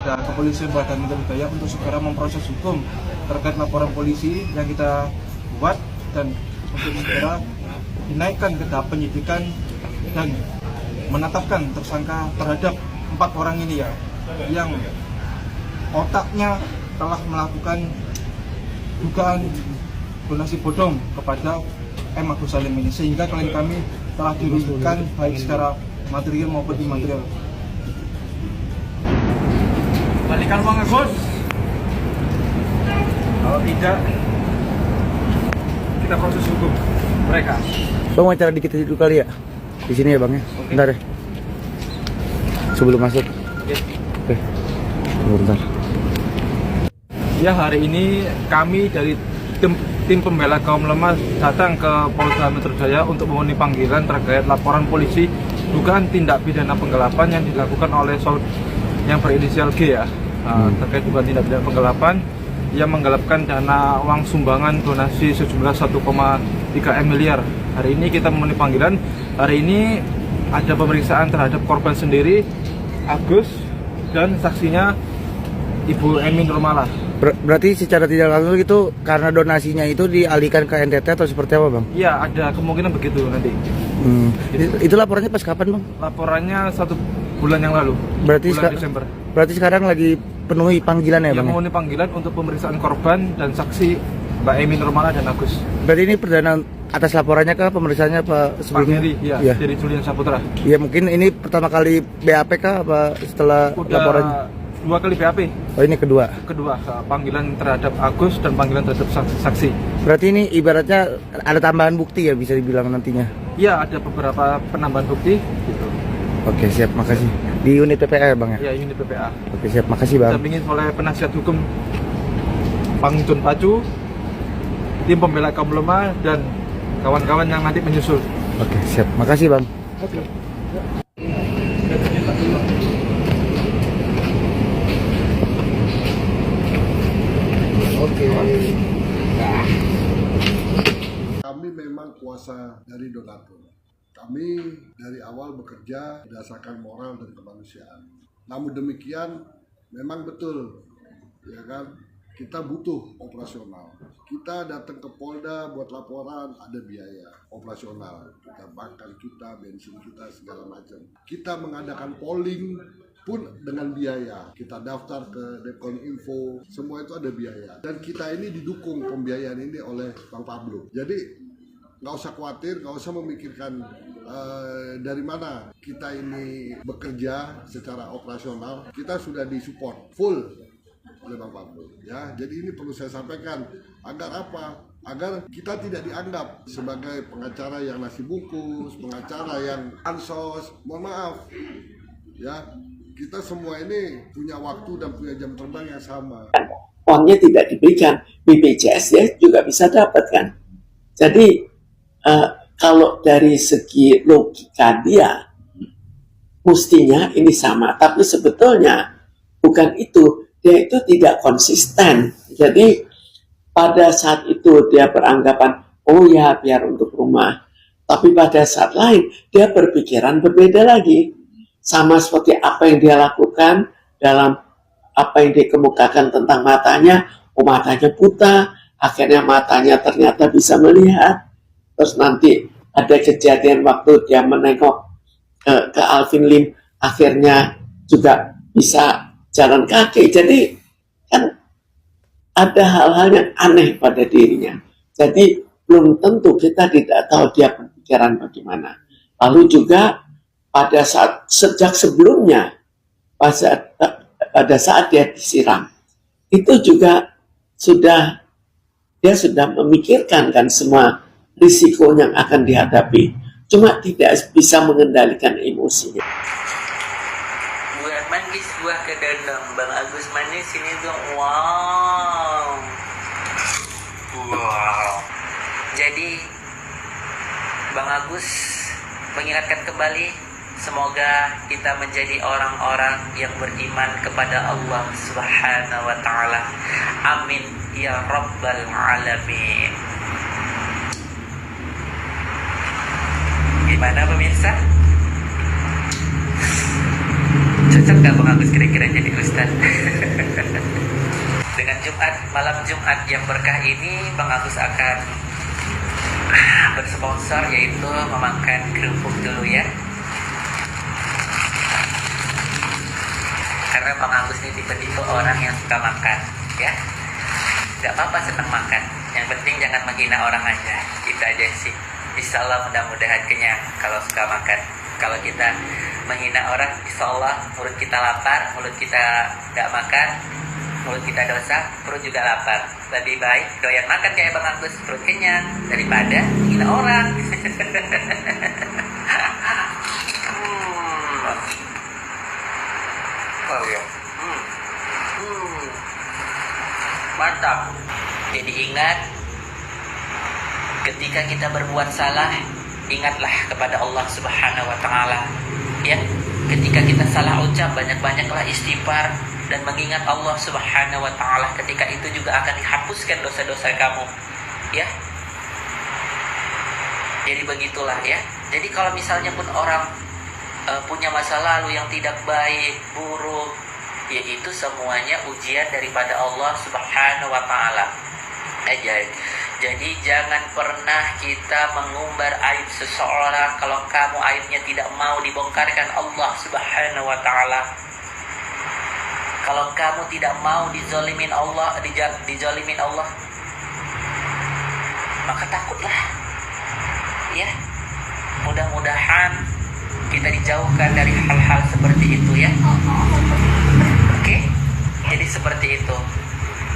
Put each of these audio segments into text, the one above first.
dan kepolisian Polda Metro Jaya untuk segera memproses hukum terkait laporan polisi yang kita buat dan untuk segera dinaikkan ke tahap penyidikan dan menetapkan tersangka terhadap 4 orang ini ya, yang otaknya telah melakukan dugaan donasi bodong kepada M. Agus Salim ini, sehingga klien kami telah dirugikan baik secara material maupun imaterial. Balikan uang Agus. Kalau tidak, kita proses hukum mereka. Bang, mau cara dikit dulu kali ya? Di sini ya bang ya? Oke. Bentar ya. Sebelum masuk. Oke. Bentar. Ya, hari ini kami dari tim pembela kaum lemah datang ke Polda Metro Jaya untuk memenuhi panggilan terkait laporan polisi dugaan tindak pidana penggelapan yang dilakukan oleh yang berinisial G ya. Terkait dugaan tindak pidana penggelapan yang menggelapkan dana uang sumbangan donasi sejumlah 1,3 miliar. Hari ini kita memenuhi panggilan. Hari ini ada pemeriksaan terhadap korban sendiri, Agus, dan saksinya Ibu Emi Nurmalah. Berarti secara tidak langsung itu karena donasinya itu dialihkan ke NTT atau seperti apa bang? Iya, ada kemungkinan begitu nanti. Itu laporannya pas kapan bang? Laporannya 1 bulan yang lalu. Berarti bulan Desember. Berarti sekarang lagi penuhi panggilan ya bang? Memenuhi panggilan untuk pemeriksaan korban dan saksi Mbak Emi Nurmalah dan Agus. Berarti ini perdana atas laporannya kah, pemeriksaannya Pak sebelumnya? Pak Heri, ya, dari Julian Saputra. Iya, mungkin ini pertama kali BAP kah apa setelah laporannya? 2 kali BAP. Oh, ini kedua. Kedua, panggilan terhadap Agus dan panggilan terhadap saksi. Berarti ini ibaratnya ada tambahan bukti ya, bisa dibilang nantinya? Iya, ada beberapa penambahan bukti. Gitu. Oke, siap, makasih. Di unit PPA ya bang ya? Iya, unit PPA. Oke, siap, makasih bang. Didampingi oleh penasihat hukum Pangtun Pacu, tim pembela kaum lemah, dan kawan-kawan yang nanti menyusul. Oke, siap, makasih bang. Oke. Kami memang kuasa dari donatur. Kami dari awal bekerja berdasarkan moral dan kemanusiaan. Namun demikian, memang betul, ya kan? Kita butuh operasional. Kita datang ke Polda buat laporan, ada biaya operasional. Kita bakar kita, bensin kita, segala macam. Kita mengadakan polling pun dengan biaya. Kita daftar ke Dekoninfo, semua itu ada biaya. Dan kita ini didukung pembiayaan ini oleh Bang Pablo. Jadi nggak usah khawatir, nggak usah memikirkan dari mana kita ini bekerja secara operasional. Kita sudah disupport full oleh Bang Pablo. Ya, jadi ini perlu saya sampaikan agar apa? Agar kita tidak dianggap sebagai pengacara yang nasi bungkus, pengacara yang ansos. Mohon maaf, ya. Kita semua ini punya waktu dan punya jam terbang yang sama. Uangnya tidak diberikan, BPJS ya juga bisa dapat kan. Jadi kalau dari segi logika dia, mestinya ini sama. Tapi sebetulnya bukan itu. Dia itu tidak konsisten. Jadi pada saat itu dia beranggapan, oh ya biar untuk rumah. Tapi pada saat lain dia berpikiran berbeda lagi. Sama seperti apa yang dia lakukan dalam apa yang dikemukakan tentang matanya. Oh, matanya buta, akhirnya matanya ternyata bisa melihat. Terus nanti ada kejadian waktu dia menengok ke Alvin Lim, akhirnya juga bisa jalan kaki. Jadi kan ada hal-hal yang aneh pada dirinya. Jadi belum tentu kita tidak tahu dia berpikiran bagaimana. Lalu juga pada saat sejak sebelumnya, pada saat dia disiram, itu juga dia sudah memikirkan kan semua risiko yang akan dihadapi. Cuma tidak bisa mengendalikan emosinya. Buat manis buah ke dalam, Bang Agus manis sini dong. Wow. Jadi Bang Agus mengingatkan kembali, semoga kita menjadi orang-orang yang beriman kepada Allah Subhanahu wa Ta'ala. Amin ya Rabbal Alamin. Gimana pemirsa? Cocok nggak Bang Agus kira-kira jadi Ustadz? Dengan malam Jumat yang berkah ini, Bang Agus akan bersponsor, yaitu memakan kerupuk dulu ya. Karena Bang Agus ini tipe-tipe orang yang suka makan ya. Gak apa-apa senang makan, yang penting jangan menghina orang aja. Itu aja sih. Insya Allah mudah-mudahan kenyang kalau suka makan. Kalau kita menghina orang, insya Allah mulut kita lapar, mulut kita gak makan, mulut kita dosa, perut juga lapar. Lebih baik doyan makan kayak Bang Agus, perut kenyang, daripada menghina orang. Oh ya. Mantap. Jadi ingat, ketika kita berbuat salah, ingatlah kepada Allah Subhanahu wa taala. Ya, ketika kita salah ucap, banyak-banyaklah istighfar dan mengingat Allah Subhanahu wa taala. Ketika itu juga akan dihapuskan dosa-dosa kamu. Ya. Jadi begitulah ya. Jadi kalau misalnya pun orang punya masa lalu yang tidak baik, buruk, yaitu semuanya ujian daripada Allah Subhanahu wa taala. Jadi jangan pernah kita mengumbar aib seseorang kalau kamu aibnya tidak mau dibongkarkan Allah Subhanahu wa taala. Kalau kamu tidak mau dizalimin Allah, maka takutlah. Ya. Mudah-mudahan kita dijauhkan dari hal-hal seperti itu ya. Oke? Jadi seperti itu.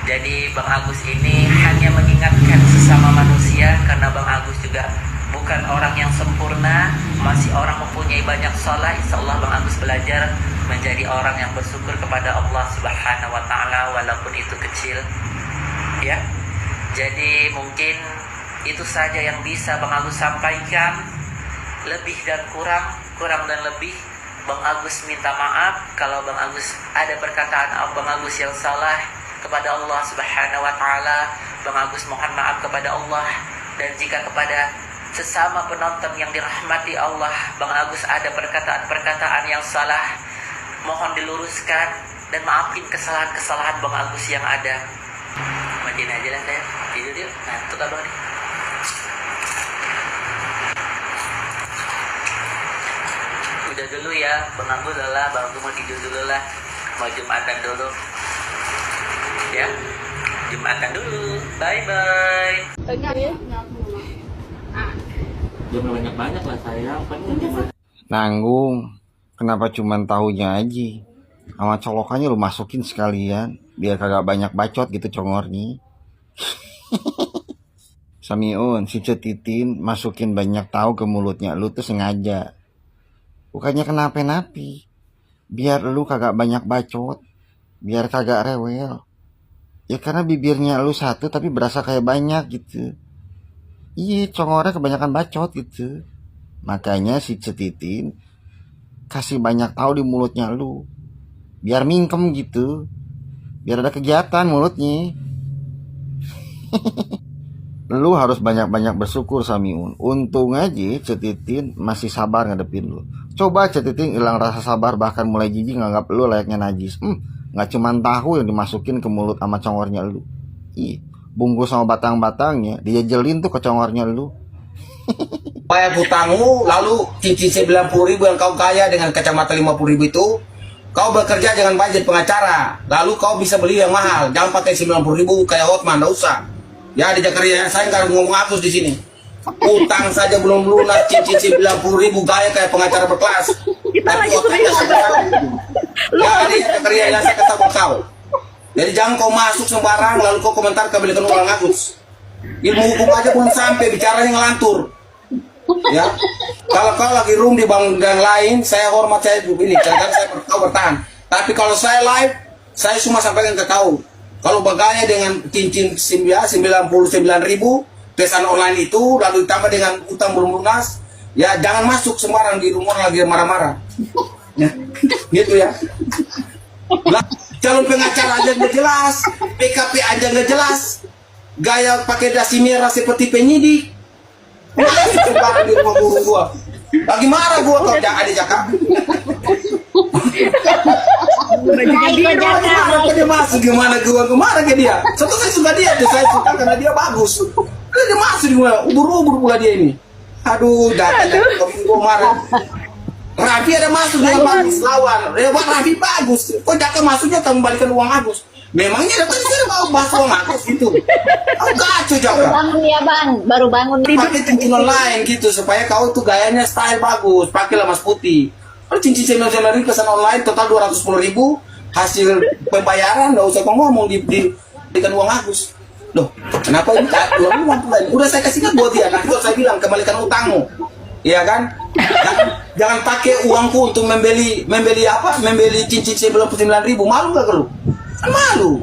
Jadi Bang Agus ini hanya mengingatkan sesama manusia, karena Bang Agus juga bukan orang yang sempurna, masih orang mempunyai banyak salah. Insyaallah Bang Agus belajar menjadi orang yang bersyukur kepada Allah Subhanahu wa taala walaupun itu kecil. Ya. Jadi mungkin itu saja yang bisa Bang Agus sampaikan. Lebih dan kurang dan lebih, Bang Agus minta maaf kalau Bang Agus ada perkataan Bang Agus yang salah kepada Allah Subhanahu wa taala. Bang Agus mohon maaf kepada Allah. Dan jika kepada sesama penonton yang dirahmati Allah, Bang Agus ada perkataan-perkataan yang salah, mohon diluruskan dan maafin kesalahan-kesalahan Bang Agus yang ada. Matiin aja lah saya. Tidur yuk. Ngantuk abang nih. Udah dulu ya, Bang Agus lelah, Bang Agus mau tidur dulu lah. Mau Jumatan dulu. Ya, Jumatan dulu. Bye-bye. Jangan banyak-banyak lah sayang. Nanggung. Kenapa cuman tahunya aja? Sama colokannya lu masukin sekalian, biar kagak banyak bacot gitu congornya. Samiun, si Cetitin masukin banyak tahu ke mulutnya lu tuh sengaja. Bukannya kenapa-napi. Biar lu kagak banyak bacot, biar kagak rewel. Ya karena bibirnya lu satu tapi berasa kayak banyak gitu. Iya, congornya kebanyakan bacot gitu. Makanya si Cetitin kasih banyak tahu di mulutnya lu, biar mingkem gitu, biar ada kegiatan mulutnya. Lu harus banyak-banyak bersyukur Samiun. Untung aja Cetitin masih sabar ngadepin lu. Coba Cetitin hilang rasa sabar, bahkan mulai jijik nganggap lu layaknya najis. Nggak cuman tahu yang dimasukin ke mulut sama congornya lu. Ih, bungkus sama batang-batangnya dijejelin tuh ke congornya lu. Bayar hutangmu, lalu cincin 90.000 yang kau kaya dengan kacamata 50.000 itu, kau bekerja dengan budget pengacara, lalu kau bisa beli yang mahal. Jangan pakai 90.000 kayak Hotman, nggak usah. Ya di Jakarta saya nggak ngomong Agus di sini. Utang saja belum lunas, cincin 90.000 gaya kayak pengacara berkelas. Kita lagi ya, di Jakarta yang saya kata kau. Jadi jangan kau masuk sembarang lalu kau komentar kebalikan orang Agus. Ilmu hukum aja belum sampai, bicaranya ngelantur. Ya, kalau kau lagi room di bank yang lain, saya hormat, saya ini, karena saya bertahan. Tapi kalau saya live, saya cuma sampaikan ke kau. Kalau bagainya dengan cincin 99.000 pesan online itu, lalu ditambah dengan utang belum lunas, ya jangan masuk sembarang di rumah lagi marah-marah. Ya, gitu ya. Lah, calon pengacara aja nggak jelas, PKP aja nggak jelas, gaya pakai dasi merah seperti penyidik. Sembarang di rumah burung gua. Lagi marah gua kalau ada Jaka. Marah dia masuk gimana gua kemana ke dia? Satu saya suka dia tuh, saya suka karena dia bagus. Dia masuk gimana? Ubur-ubur pula dia ini. Aduh, datang gua marah. Raffi ada masuk dengan bagus lawan. Raffi bagus. Kok Jaka masuknya kembalikan uang Agus? Memangnya datang sini mau bahas uang Agus gitu. Aku kacau Jaka. Bangun ya bang, baru bangun Pakai cincin online gitu supaya kau tuh gayanya style bagus. Pakailah mas putih. Kalau cincin channel pesan online total 210.000, hasil pembayaran nggak usah kau ngomong diberikan uang Agus. Loh, kenapa ini uang lain? Udah saya kasihkan buat dia. Nanti saya bilang kembalikan utangmu, iya kan? Jangan pakai uangku untuk membeli apa? Membeli cincin 99.000. Malu nggak lu? Kan malu.